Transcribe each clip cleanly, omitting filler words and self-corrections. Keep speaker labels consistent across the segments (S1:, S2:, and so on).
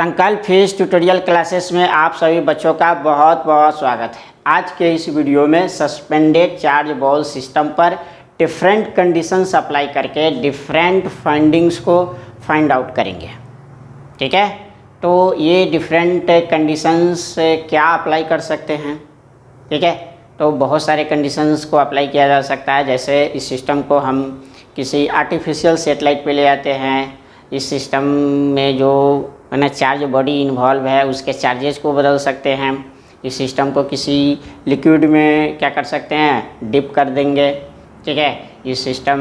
S1: संकल्प physics tutorial classes में आप सभी बच्चों का बहुत बहुत स्वागत है। आज के इस वीडियो में सस्पेंडेड चार्ज बॉल सिस्टम पर डिफरेंट कंडीशंस अप्लाई करके डिफरेंट फाइंडिंग्स को फाइंड आउट करेंगे। ठीक है, तो ये डिफरेंट कंडीशंस क्या अप्लाई कर सकते हैं। ठीक है, तो बहुत सारे कंडीशंस को अप्लाई किया जा सकता है। जैसे इस सिस्टम को हम किसी आर्टिफिशियल सेटेलाइट पे ले आते हैं, इस सिस्टम में जो है ना चार्ज बॉडी इन्वॉल्व है उसके चार्जेस को बदल सकते हैं। इस सिस्टम को किसी लिक्विड में क्या कर सकते हैं, डिप कर देंगे। ठीक है, इस सिस्टम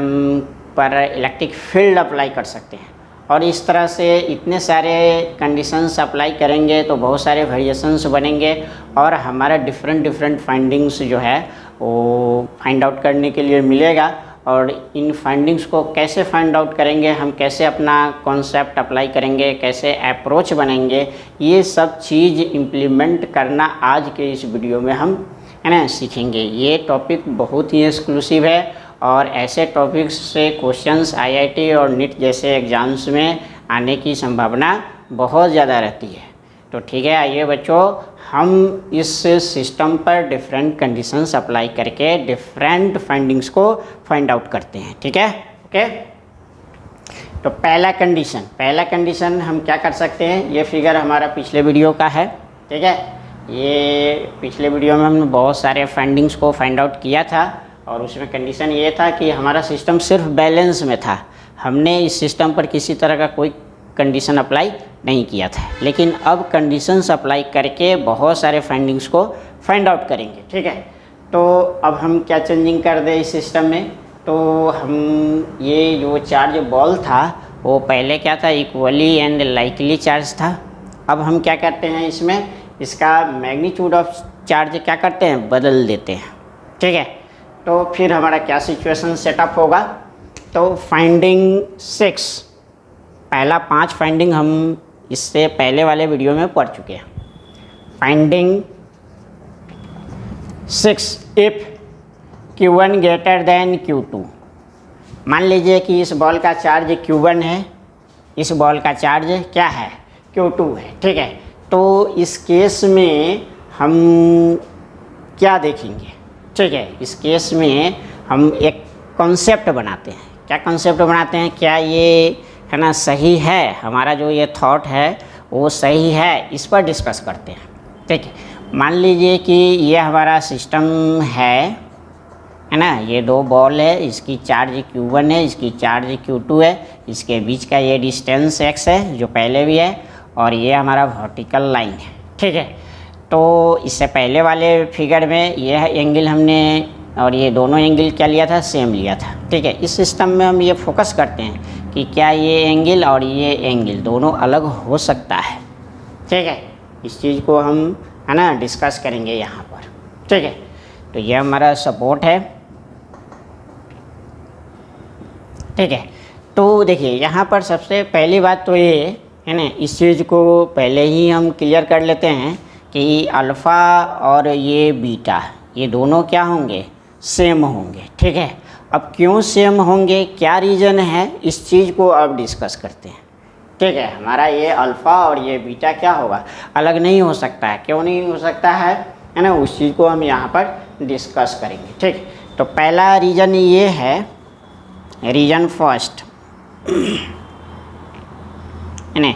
S1: पर इलेक्ट्रिक फील्ड अप्लाई कर सकते हैं और इस तरह से इतने सारे कंडीशंस अप्लाई करेंगे तो बहुत सारे वेरिएशंस बनेंगे और हमारा डिफरेंट फाइंडिंग्स जो है वो फाइंड आउट करने के लिए मिलेगा। और इन फाइंडिंग्स को कैसे फाइंड आउट करेंगे, हम कैसे अपना कॉन्सेप्ट अप्लाई करेंगे, कैसे अप्रोच बनाएंगे, ये सब चीज़ इम्प्लीमेंट करना आज के इस वीडियो में हम है ना सीखेंगे। ये टॉपिक बहुत ही एक्सक्लूसिव है और ऐसे टॉपिक्स से क्वेश्चंस आईआईटी और नीट जैसे एग्ज़ाम्स में आने की संभावना बहुत ज़्यादा रहती है। तो ठीक है, आइए बच्चों, हम इस सिस्टम पर डिफरेंट कंडीशंस अप्लाई करके डिफरेंट फाइंडिंग्स को फाइंड आउट करते हैं। ठीक है, ओके। तो पहला कंडीशन हम क्या कर सकते हैं, ये फिगर हमारा पिछले वीडियो का है। ठीक है, ये पिछले वीडियो में हमने बहुत सारे फाइंडिंग्स को फाइंड आउट किया था और उसमें कंडीशन ये था कि हमारा सिस्टम सिर्फ बैलेंस में था। हमने इस सिस्टम पर किसी तरह का कोई कंडीशन अप्लाई नहीं किया था, लेकिन अब कंडीशंस अप्लाई करके बहुत सारे फाइंडिंग्स को फाइंड आउट करेंगे। ठीक है, तो अब हम क्या चेंजिंग कर दें इस सिस्टम में, तो हम ये जो चार्ज बॉल था वो पहले क्या था, इक्वली एंड लाइकली चार्ज था। अब हम क्या करते हैं, इसमें इसका मैग्नीट्यूड ऑफ चार्ज क्या करते हैं, बदल देते हैं। ठीक है, तो फिर हमारा क्या सिचुएशन सेटअप होगा, तो फाइंडिंग 6, पहला 5 फाइंडिंग हम इससे पहले वाले वीडियो में पढ़ चुके हैं। Finding 6, if Q1 greater than Q2। मान लीजिए कि इस बॉल का चार्ज Q1 है, इस बॉल का चार्ज क्या है, Q2 है। ठीक है, तो इस केस में हम क्या देखेंगे। ठीक है, इस केस में हम एक कॉन्सेप्ट बनाते हैं। क्या कॉन्सेप्ट बनाते हैं, क्या ये है ना सही है, हमारा जो ये थॉट है वो सही है, इस पर डिस्कस करते हैं। ठीक है, मान लीजिए कि ये हमारा सिस्टम है ना, ये 2 बॉल है, इसकी चार्ज Q1 है, इसकी चार्ज Q2 है, इसके बीच का ये डिस्टेंस x है जो पहले भी है और ये हमारा वर्टिकल लाइन है। ठीक है, तो इससे पहले वाले फिगर में ये एंगल हमने और ये दोनों एंगल क्या लिया था, सेम लिया था। ठीक है, इस सिस्टम में हम ये फोकस करते हैं कि क्या ये एंगल और ये एंगल दोनों अलग हो सकता है। ठीक है, इस चीज़ को हम है ना डिस्कस करेंगे यहाँ पर। ठीक है, तो ये हमारा सपोर्ट है। ठीक है, तो देखिए यहाँ पर सबसे पहली बात तो ये है ना, इस चीज़ को पहले ही हम क्लियर कर लेते हैं कि अल्फ़ा और ये बीटा ये दोनों क्या होंगे, सेम होंगे। ठीक है, अब क्यों सेम होंगे, क्या रीज़न है, इस चीज़ को अब डिस्कस करते हैं। ठीक है, हमारा ये अल्फ़ा और ये बीटा क्या होगा, अलग नहीं हो सकता है। क्यों नहीं हो सकता है ना, उस चीज़ को हम यहाँ पर डिस्कस करेंगे। ठीक, तो पहला रीज़न ये है, रीज़न फर्स्ट है ना,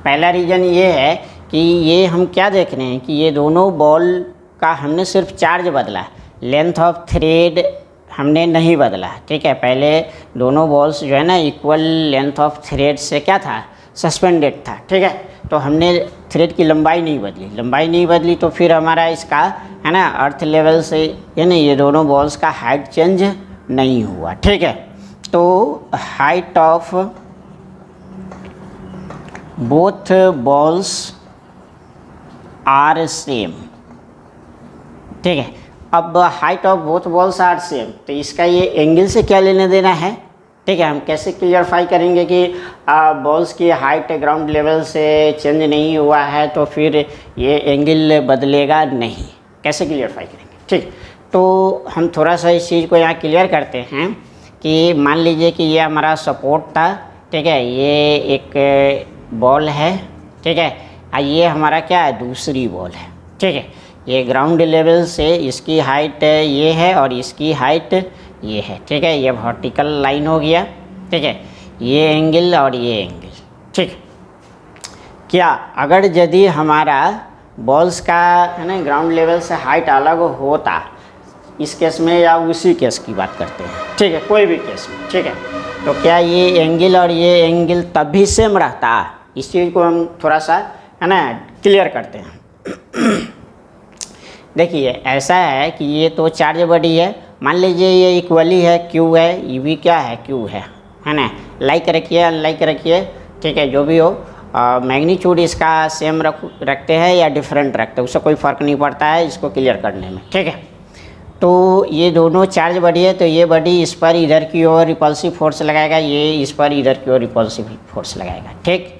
S1: पहला रीज़न ये है कि ये हम क्या देख रहे हैं कि ये दोनों बॉल का हमने सिर्फ चार्ज बदला, लेंथ ऑफ थ्रेड हमने नहीं बदला। ठीक है, पहले दोनों बॉल्स जो है ना इक्वल लेंथ ऑफ थ्रेड से क्या था, सस्पेंडेड था। ठीक है, तो हमने थ्रेड की लंबाई नहीं बदली, तो फिर हमारा इसका है ना अर्थ लेवल से है ना ये दोनों बॉल्स का हाइट चेंज नहीं हुआ। ठीक है, तो height of both balls are same. ठीक है, अब height of both balls are same, तो इसका ये एंगल से क्या लेने देना है। ठीक है, हम कैसे क्लियरफाई करेंगे कि बॉल्स की हाइट ग्राउंड लेवल से चेंज नहीं हुआ है तो फिर ये एंगल बदलेगा नहीं, कैसे क्लियरफाई करेंगे। ठीक, तो हम थोड़ा सा इस चीज़ को यहाँ क्लियर करते हैं कि मान लीजिए कि ये हमारा सपोर्ट था। ठीक है, ये एक बॉल है ठीक है। ये हमारा क्या है, दूसरी बॉल है, ठीक है। ये ग्राउंड लेवल से इसकी हाइट ये है और इसकी हाइट ये है, ठीक है। ये वर्टिकल लाइन हो गया, ठीक है। ये एंगल और ये एंगल, ठीक। क्या अगर यदि हमारा बॉल्स का है ना ग्राउंड लेवल से हाइट अलग होता, इस केस में या उसी केस की बात करते हैं, ठीक है, कोई भी केस में, ठीक है, तो क्या ये एंगल और ये एंगल तब भी सेम रहता? इस चीज़ को हम थोड़ा सा है ना क्लियर करते हैं। देखिए ऐसा है कि ये तो चार्ज बॉडी है, मान लीजिए ये इक्वली है, क्यू है, ये भी क्या है, क्यू है ना। लाइक रखिए अनलाइक रखिए, ठीक है, जो भी हो। मैग्नीट्यूड इसका सेम रखते हैं या डिफरेंट रखते हैं, उससे कोई फ़र्क नहीं पड़ता है इसको क्लियर करने में, ठीक है। तो ये दोनों चार्ज बॉडी है, तो ये बॉडी इस पर इधर की ओर रिपल्सिव फोर्स लगाएगा, ये इस पर इधर की ओर रिपल्सिव फोर्स लगाएगा, ठीक।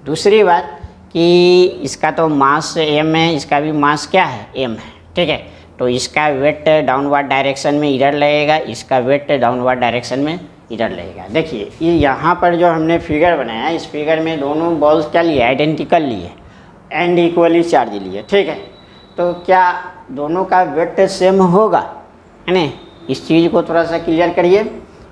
S1: दूसरी बात कि इसका तो मास m है, इसका भी मास क्या है, m है, ठीक है। तो इसका वेट डाउनवर्ड डायरेक्शन में इधर लगेगा, इसका वेट डाउनवर्ड डायरेक्शन में इधर लगेगा। देखिए ये यहाँ पर जो हमने फिगर बनाया है, इस फिगर में दोनों बॉल्स क्या लिए, आइडेंटिकल लिए एंड इक्वली चार्ज लिए, ठीक है। तो क्या दोनों का वेट सेम होगा, है ना? इस चीज़ को थोड़ा सा क्लियर करिए,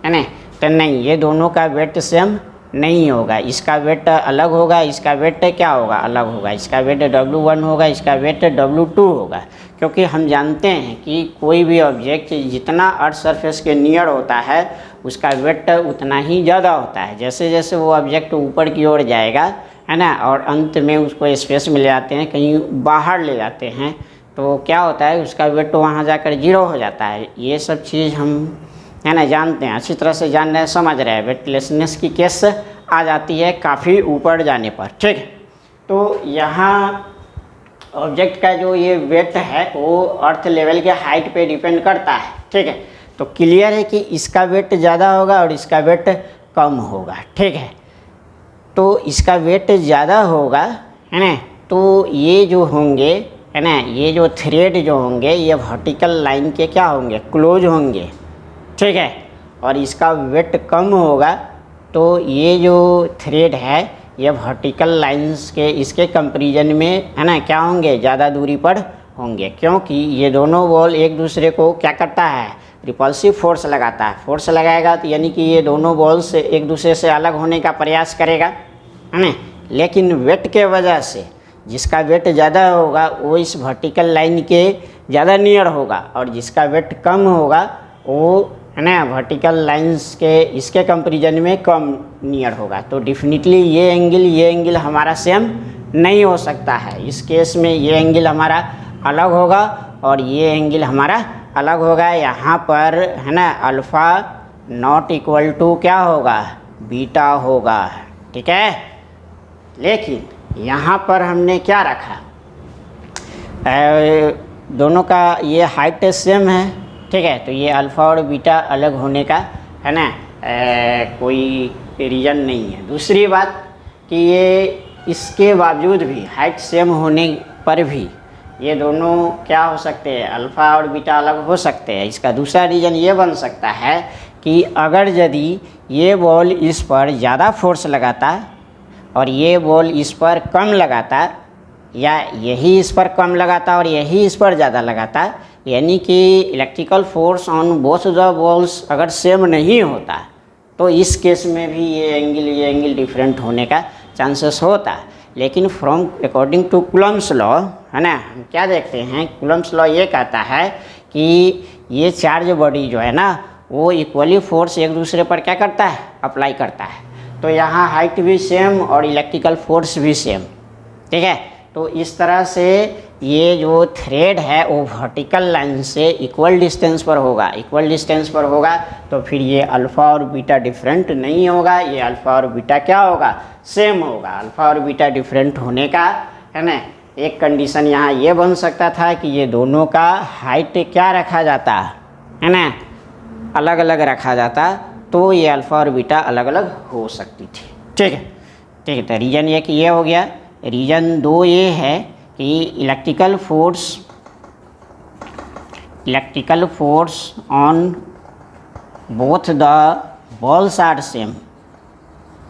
S1: है ना। तो नहीं, ये दोनों का वेट सेम नहीं होगा, इसका वेट अलग होगा, इसका वेट क्या होगा, अलग होगा। इसका वेट W1 होगा, इसका वेट W2 होगा, क्योंकि हम जानते हैं कि कोई भी ऑब्जेक्ट जितना अर्थ सरफेस के नियर होता है उसका वेट उतना ही ज़्यादा होता है। जैसे जैसे वो ऑब्जेक्ट ऊपर की ओर जाएगा, है ना, और अंत में उसको स्पेस में ले जाते हैं, कहीं बाहर ले जाते हैं, तो क्या होता है, उसका वेट वहाँ जाकर 0 हो जाता है। ये सब चीज़ हम है ना जानते हैं, अच्छी तरह से जान रहे हैं, समझ रहे हैं। वेटलेसनेस की केस आ जाती है काफ़ी ऊपर जाने पर, ठीक है। तो यहाँ ऑब्जेक्ट का जो ये वेट है वो अर्थ लेवल के हाइट पे डिपेंड करता है, ठीक है। तो क्लियर है कि इसका वेट ज़्यादा होगा और इसका वेट कम होगा, ठीक है। तो इसका वेट ज़्यादा होगा, है ना, तो ये जो होंगे, है ना, ये जो थ्रेड जो होंगे ये वर्टिकल लाइन के क्या होंगे, क्लोज होंगे, ठीक है। और इसका वेट कम होगा तो ये जो थ्रेड है ये वर्टिकल लाइंस के इसके कंपैरिजन में, है ना, क्या होंगे, ज़्यादा दूरी पर होंगे, क्योंकि ये दोनों बॉल एक दूसरे को क्या करता है, रिपल्सिव फोर्स लगाता है। फोर्स लगाएगा तो यानी कि ये दोनों बॉल्स एक दूसरे से अलग होने का प्रयास करेगा, है ना। लेकिन वेट के वजह से जिसका वेट ज़्यादा होगा वो इस वर्टिकल लाइन के ज़्यादा नियर होगा, और जिसका वेट कम होगा वो, है ना, वर्टिकल लाइंस के इसके कंपैरिजन में कम नियर होगा। तो डेफिनेटली ये एंगल हमारा सेम नहीं हो सकता है। इस केस में ये एंगल हमारा अलग होगा और ये एंगल हमारा अलग होगा। यहाँ पर, है ना, अल्फ़ा नॉट इक्वल टू क्या होगा, बीटा होगा, ठीक है। लेकिन यहाँ पर हमने क्या रखा, दोनों का ये हाइट सेम है, ठीक है। तो ये अल्फ़ा और बीटा अलग होने का, है ना, कोई रीज़न नहीं है। दूसरी बात कि ये इसके बावजूद भी हाइट सेम होने पर भी ये दोनों क्या हो सकते हैं, अल्फ़ा और बीटा अलग हो सकते हैं। इसका दूसरा रीज़न ये बन सकता है कि अगर यदि ये बॉल इस पर ज़्यादा फोर्स लगाता और ये बॉल इस पर कम लगाता, या यही इस पर कम लगाता और यही इस पर ज़्यादा लगाता, यानी कि electrical force on both the balls अगर सेम नहीं होता, तो इस केस में भी ये एंगल डिफरेंट होने का चांसेस होता है। लेकिन from according to Coulomb's law, है ना, हम क्या देखते हैं, कूलम्ब्स लॉ ये कहता है कि ये चार्ज बॉडी जो है ना वो इक्वली फोर्स एक दूसरे पर क्या करता है, अप्लाई करता है। तो यहाँ हाइट भी सेम और इलेक्ट्रिकल फोर्स भी सेम, ठीक है। तो इस तरह से ये जो थ्रेड है वो वर्टिकल लाइन से इक्वल डिस्टेंस पर होगा। इक्वल डिस्टेंस पर होगा तो फिर ये अल्फ़ा और बीटा डिफरेंट नहीं होगा, ये अल्फ़ा और बीटा क्या होगा, सेम होगा। अल्फ़ा और बीटा डिफरेंट होने का, है ना, एक कंडीशन यहाँ ये बन सकता था कि ये दोनों का हाइट क्या रखा जाता, है ना, अलग अलग रखा जाता, तो ये अल्फ़ा और बीटा अलग अलग हो सकती थी, ठीक है। ठीक है, तो रीज़न ये कि ये हो गया। रीज़न 2 ये है कि electrical force on both the balls are same,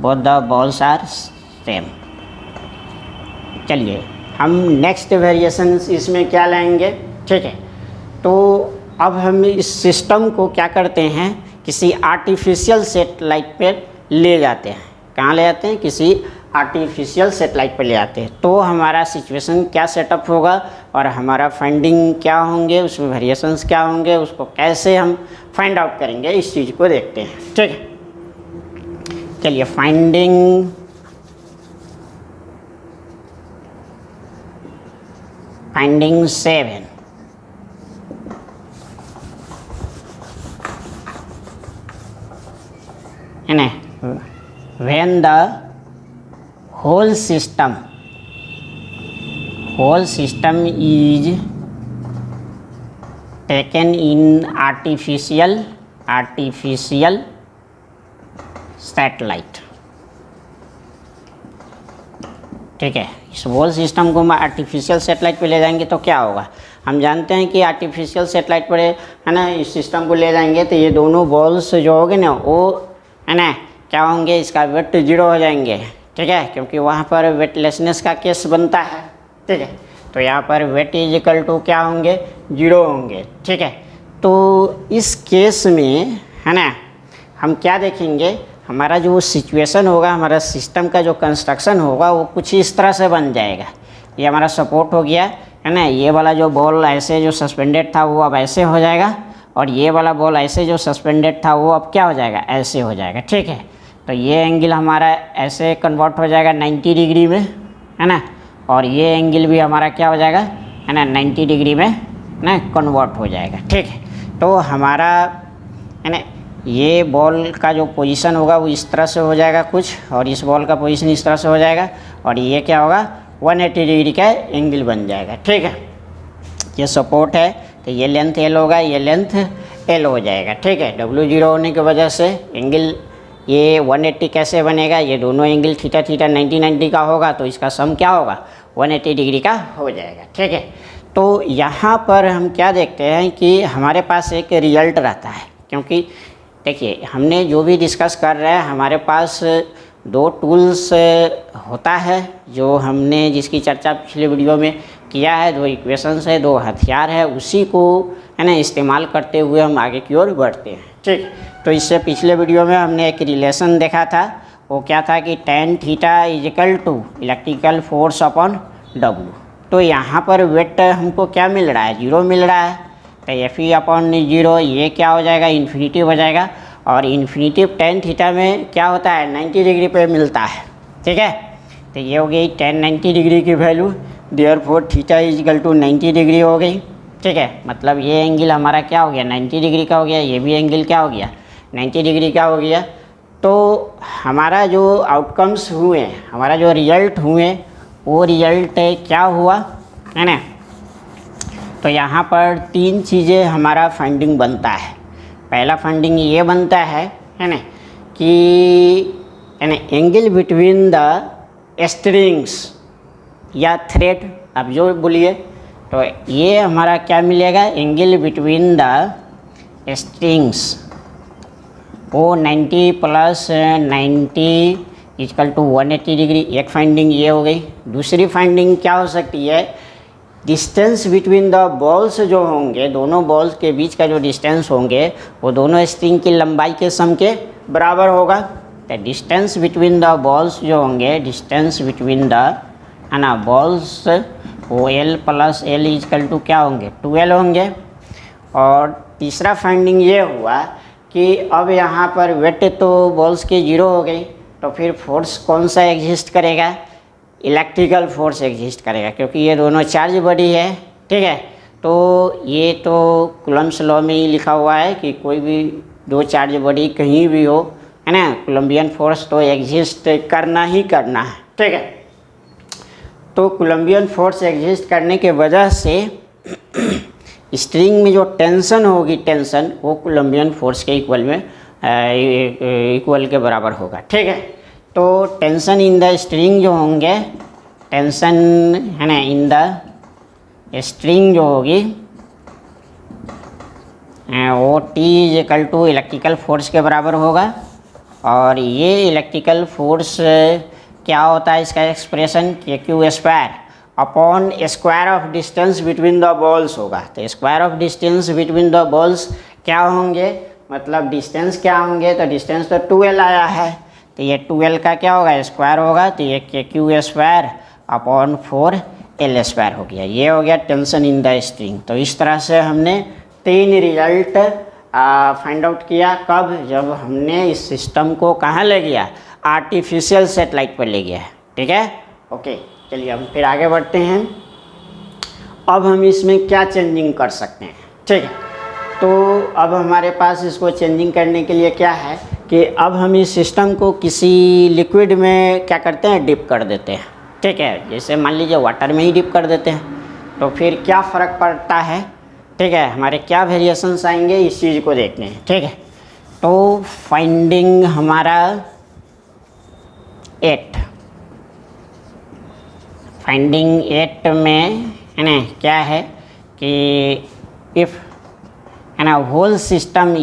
S1: both the balls are same, चलिए हम नेक्स्ट वेरिएशन इसमें क्या लाएंगे, ठीक है। तो अब हम इस सिस्टम को क्या करते हैं, किसी आर्टिफिशियल सेटेलाइट पर ले जाते हैं। कहाँ ले जाते हैं, किसी आर्टिफिशियल सेटेलाइट पर ले जाते हैं। तो हमारा सिचुएशन क्या सेटअप होगा और हमारा फाइंडिंग क्या होंगे, उसमें वेरिएशंस क्या होंगे, उसको कैसे हम फाइंड आउट करेंगे, इस चीज़ को देखते हैं, ठीक है। चलिए फाइंडिंग फाइंडिंग 7 है ना, when the whole system is taken in artificial satellite, ठीक है। इस होल सिस्टम को हम आर्टिफिशियल सेटेलाइट पे ले जाएंगे तो क्या होगा, हम जानते हैं कि आर्टिफिशियल सेटेलाइट पर है ना, इस सिस्टम को ले जाएंगे तो ये दोनों बॉल्स जो होंगे ना वो है ना क्या होंगे, इसका वेट 0 हो जाएंगे, ठीक है, क्योंकि वहाँ पर वेटलेसनेस का केस बनता है, ठीक है। तो यहाँ पर वेट इज इक्वल टू क्या होंगे, 0 होंगे, ठीक है। तो इस केस में है ना हम क्या देखेंगे, हमारा जो सिचुएशन होगा, हमारा सिस्टम का जो कंस्ट्रक्शन होगा वो कुछ इस तरह से बन जाएगा। ये हमारा सपोर्ट हो गया है ना, ये वाला जो बॉल ऐसे जो सस्पेंडेड था वो अब ऐसे हो जाएगा, और ये वाला बॉल ऐसे जो सस्पेंडेड था वो अब क्या हो जाएगा, ऐसे हो जाएगा, ठीक है। तो ये एंगल हमारा ऐसे कन्वर्ट हो जाएगा 90 डिग्री में, है ना, और ये एंगल भी हमारा क्या हो जाएगा, है ना, 90 डिग्री में ना कन्वर्ट हो जाएगा, ठीक है। तो हमारा है ना ये बॉल का जो पोजीशन होगा वो इस तरह से हो जाएगा कुछ, और इस बॉल का पोजीशन इस तरह से हो जाएगा, और ये क्या होगा 180 डिग्री का एंगल बन जाएगा, ठीक है। ये सपोर्ट है तो ये लेंथ L होगा, ये लेंथ L हो जाएगा, ठीक है। W0 होने की वजह से एंगल ये 180 कैसे बनेगा, ये दोनों एंगल थीटा 90 का होगा, तो इसका सम क्या होगा 180 डिग्री का हो जाएगा, ठीक है। तो यहाँ पर हम क्या देखते हैं कि हमारे पास एक रिजल्ट रहता है, क्योंकि देखिए हमने जो भी डिस्कस कर रहे हैं हमारे पास 2 टूल्स होता है जो हमने जिसकी चर्चा पिछले वीडियो में किया है, 2 इक्वेशंस है, 2 हथियार है, उसी को है ना इस्तेमाल करते हुए हम आगे की ओर बढ़ते हैं, ठीक। तो इससे पिछले वीडियो में हमने एक रिलेशन देखा था, वो क्या था कि tan theta is equal to electrical force upon W। तो यहाँ पर वेट हमको क्या मिल रहा है, 0 मिल रहा है, तो Fe अपॉन 0 ये क्या हो जाएगा, इन्फिनिटी हो जाएगा, और इन्फिनिटी tan थीटा में क्या होता है 90 डिग्री पे मिलता है, ठीक है। तो ये हो गई tan 90 डिग्री की value, therefore theta is equal to 90 degree हो गई, ठीक है। मतलब ये एंगल हमारा क्या हो गया 90 डिग्री का हो गया, ये भी एंगल क्या हो गया 90 डिग्री का हो गया। तो हमारा जो आउटकम्स हुए, हमारा जो रिजल्ट हुए, वो रिजल्ट क्या हुआ है ना। तो यहाँ पर 3 चीज़ें हमारा फाइंडिंग बनता है। पहला फाइंडिंग ये बनता है ना कि है ना एंगल बिटवीन द स्ट्रिंग्स या थ्रेड, अब जो बोलिए, तो ये हमारा क्या मिलेगा, एंगल बिटवीन द स्ट्रिंग्स वो 90 प्लस 90 इक्वल टू 180 डिग्री। एक फाइंडिंग ये हो गई। दूसरी फाइंडिंग क्या हो सकती है, डिस्टेंस बिटवीन द बॉल्स जो होंगे, दोनों बॉल्स के बीच का जो डिस्टेंस होंगे वो दोनों स्ट्रिंग की लंबाई के सम के बराबर होगा। तो डिस्टेंस बिटवीन द बॉल्स जो होंगे, डिस्टेंस बिटवीन द है ना बॉल्स, वो L plus L equal to क्या होंगे 2L होंगे। और तीसरा फाइंडिंग ये हुआ कि अब यहाँ पर वेट तो बॉल्स की 0 हो गई, तो फिर फोर्स कौन सा एग्जिस्ट करेगा, इलेक्ट्रिकल फोर्स एग्जिस्ट करेगा, क्योंकि ये दोनों चार्ज बॉडी है, ठीक है। तो ये तो कूलम्ब्स लॉ में ही लिखा हुआ है कि कोई भी 2 चार्ज बॉडी कहीं भी हो, है ना, कोलम्बियन फोर्स तो एग्जिस्ट करना ही करना है, ठीक है। तो कोलम्बियन फोर्स एग्जिस्ट करने के वजह से स्ट्रिंग में जो टेंशन होगी, टेंशन वो कोलम्बियन फोर्स के इक्वल में इक्वल के बराबर होगा, ठीक है। तो टेंशन इन द स्ट्रिंग जो होंगे, टेंशन है ना इन द स्ट्रिंग जो होगी वो T is equal to electrical force के बराबर होगा। और ये इलेक्ट्रिकल फोर्स क्या होता है इसका एक्सप्रेशन, के Q square upon square of distance between the balls होगा। तो square of distance between the balls क्या होंगे, मतलब डिस्टेंस क्या होंगे, तो डिस्टेंस तो 2L आया है, तो ये 2L का क्या होगा, स्क्वायर होगा, तो ये के Q square upon 4L square हो गया। ये हो गया टेंशन इन द स्ट्रिंग। तो इस तरह से हमने 3 रिजल्ट फाइंड आउट किया। कब, जब हमने इस सिस्टम को कहाँ ले गया, आर्टिफिशियल सेटेलाइट पर ले गया। ठीक है, ओके, चलिए हम फिर आगे बढ़ते हैं। अब हम इसमें क्या चेंजिंग कर सकते हैं, ठीक है। तो अब हमारे पास इसको चेंजिंग करने के लिए क्या है कि अब हम इस सिस्टम को किसी लिक्विड में क्या करते हैं, डिप कर देते हैं। ठीक है, जैसे मान लीजिए वाटर में ही डिप कर देते हैं, तो फिर क्या फ़र्क पड़ता है, ठीक है, हमारे क्या वेरिएशंस आएंगे इस चीज़ को देखते हैं। ठीक है, तो फाइंडिंग हमारा 8 में है ना क्या है कि इफ़ है ना whole system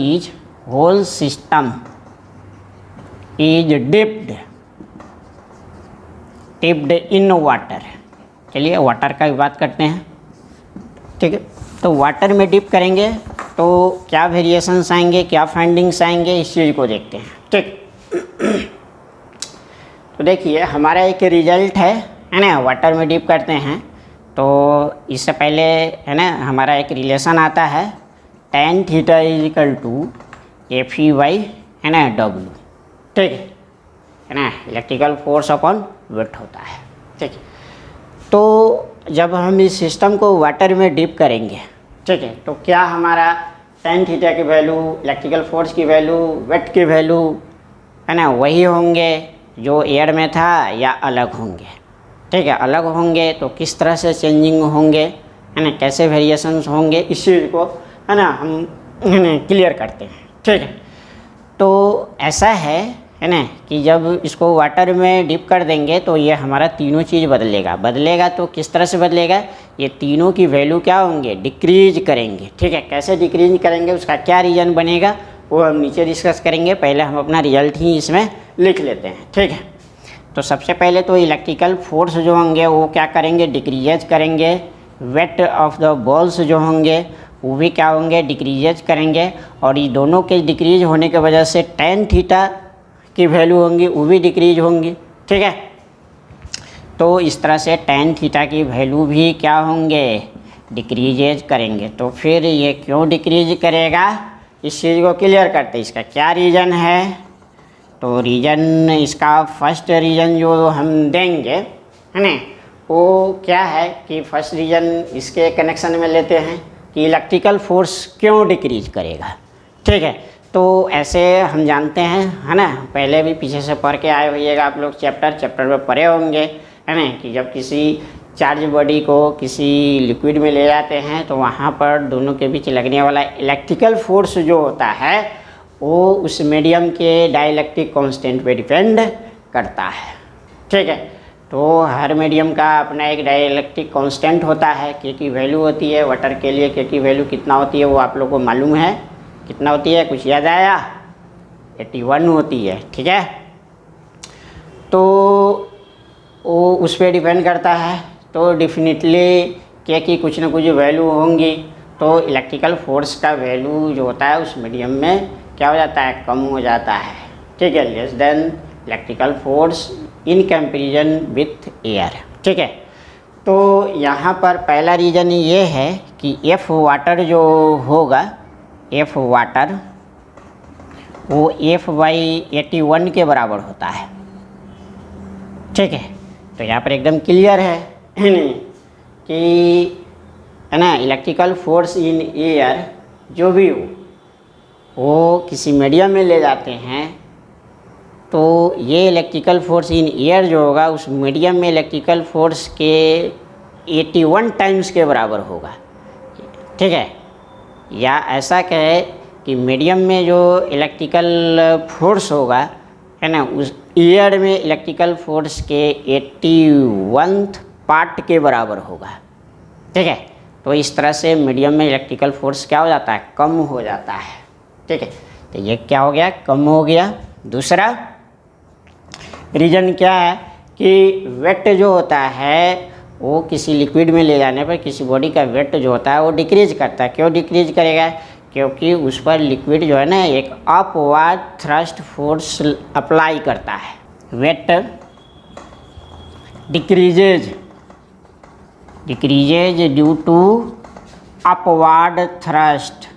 S1: is dipped in water. चलिए वाटर का भी बात करते हैं। ठीक है, तो वाटर में डिप करेंगे तो क्या वेरिएशंस आएंगे, क्या फाइंडिंग्स आएंगे, इस चीज़ को देखते हैं। ठीक, तो देखिए हमारा एक रिजल्ट है ना, वाटर में डिप करते हैं तो इससे पहले है ना हमारा एक रिलेशन आता है tan theta is equal to Fe/, है ना W। ठीक है ना, इलेक्ट्रिकल फोर्स अपॉन वेट होता है। ठीक, तो जब हम इस सिस्टम को वाटर में डिप करेंगे, ठीक है, तो क्या हमारा tan थीटा की वैल्यू, इलेक्ट्रिकल फोर्स की वैल्यू, वेट की वैल्यू है ना वही होंगे जो एयर में था या अलग होंगे। ठीक है, अलग होंगे तो किस तरह से चेंजिंग होंगे, है ना, कैसे वेरिएशंस होंगे, इस चीज़ को है ना हम है ना क्लियर करते हैं। ठीक है, तो ऐसा है ना कि जब इसको वाटर में डिप कर देंगे तो ये हमारा तीनों चीज़ बदलेगा। तो किस तरह से बदलेगा, ये तीनों की वैल्यू क्या होंगे, डिक्रीज करेंगे। ठीक है, कैसे डिक्रीज करेंगे, उसका क्या रीज़न बनेगा वो हम नीचे डिस्कस करेंगे। पहले हम अपना रिजल्ट ही इसमें लिख लेते हैं। ठीक है, तो सबसे पहले तो इलेक्ट्रिकल फोर्स जो होंगे वो क्या करेंगे, डिक्रीज करेंगे। वेट ऑफ द बॉल्स जो होंगे वो भी क्या होंगे, डिक्रीज करेंगे। और ये दोनों के डिक्रीज होने की वजह से tan थीटा की वैल्यू होंगी वो भी डिक्रीज होंगी। ठीक है, तो इस तरह से tan थीटा की वैल्यू भी क्या होंगे, डिक्रीज करेंगे। तो फिर ये क्यों डिक्रीज करेगा, इस चीज़ को क्लियर करते हैं। इसका क्या रीज़न है, तो रीज़न इसका फर्स्ट रीज़न जो हम देंगे है ना वो क्या है कि फर्स्ट रीज़न इसके कनेक्शन में लेते हैं कि इलेक्ट्रिकल फोर्स क्यों डिक्रीज करेगा। ठीक है, तो ऐसे हम जानते हैं है ना, पहले भी पीछे से पढ़ के आए होइएगा आप लोग, चैप्टर में पढ़े होंगे है ना, कि जब किसी चार्ज बॉडी को किसी लिक्विड में ले जाते हैं तो वहाँ पर दोनों के बीच लगने वाला इलेक्ट्रिकल फोर्स जो होता है वो उस मीडियम के डाइलेक्ट्रिक कांस्टेंट पे डिपेंड करता है। ठीक है, तो हर मीडियम का अपना एक डाइलेक्ट्रिक कांस्टेंट होता है, के की वैल्यू होती है। वाटर के लिए के की वैल्यू कितना होती है वो आप लोग को मालूम है, कितना होती है, कुछ याद आया, 81 होती है। ठीक है, तो वो उस पर डिपेंड करता है। तो डेफिनेटली के की कुछ ना कुछ वैल्यू होंगी, तो इलेक्ट्रिकल फोर्स का वैल्यू जो होता है उस मीडियम में क्या हो जाता है, कम हो जाता है। ठीक है, less than electrical force in comparison with air. ठीक है, तो यहाँ पर पहला रीज़न ये है कि एफ वाटर जो होगा, एफ वाटर वो F/81 के बराबर होता है। ठीक है, तो यहाँ पर एकदम क्लियर है नहीं कि है ना इलेक्ट्रिकल फोर्स इन एयर जो भी हो वो किसी मीडियम में ले जाते हैं तो ये इलेक्ट्रिकल फोर्स इन एयर जो होगा उस मीडियम में इलेक्ट्रिकल फोर्स के 81 टाइम्स के बराबर होगा। ठीक है, या ऐसा कहे कि मीडियम में जो इलेक्ट्रिकल फोर्स होगा है ना उस एयर में इलेक्ट्रिकल फोर्स के 81th पार्ट के बराबर होगा। ठीक है, तो इस तरह से मीडियम में इलेक्ट्रिकल फोर्स क्या हो जाता है, कम हो जाता है। ठीक है, तो ये क्या हो गया, कम हो गया। दूसरा रीज़न क्या है कि वेट जो होता है वो किसी लिक्विड में ले जाने पर किसी बॉडी का वेट जो होता है वो डिक्रीज करता है। क्यों डिक्रीज करेगा? क्योंकि उस पर लिक्विड जो है ना एक अपवर्ड थ्रस्ट फोर्स अप्लाई करता है। Weight decreases due to upward thrust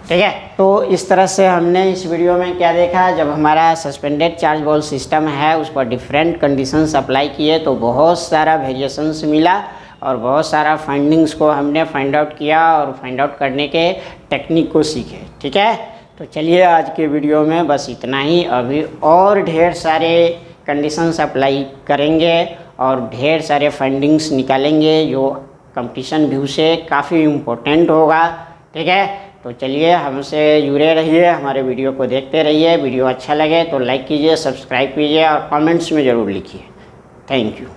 S1: ठीक है। तो इस तरह से हमने इस वीडियो में क्या देखा, जब हमारा सस्पेंडेड चार्ज बॉल सिस्टम है उस पर डिफरेंट कंडीशंस अप्लाई किए तो बहुत सारा वेरिएशंस मिला और बहुत सारा फाइंडिंग्स को हमने फाइंड आउट किया और फाइंड आउट करने के टेक्निक को सीखे। ठीक है, तो चलिए आज के वीडियो में बस इतना ही। अभी और ढेर सारे कंडीशंस अप्लाई करेंगे और ढेर सारे फाइंडिंग्स निकालेंगे जो कंपटीशन व्यू से काफ़ी इम्पोर्टेंट होगा। ठीक है, तो चलिए हमसे जुड़े रहिए, हमारे वीडियो को देखते रहिए। वीडियो अच्छा लगे तो लाइक कीजिए, सब्सक्राइब कीजिए और कमेंट्स में ज़रूर लिखिए। Thank you.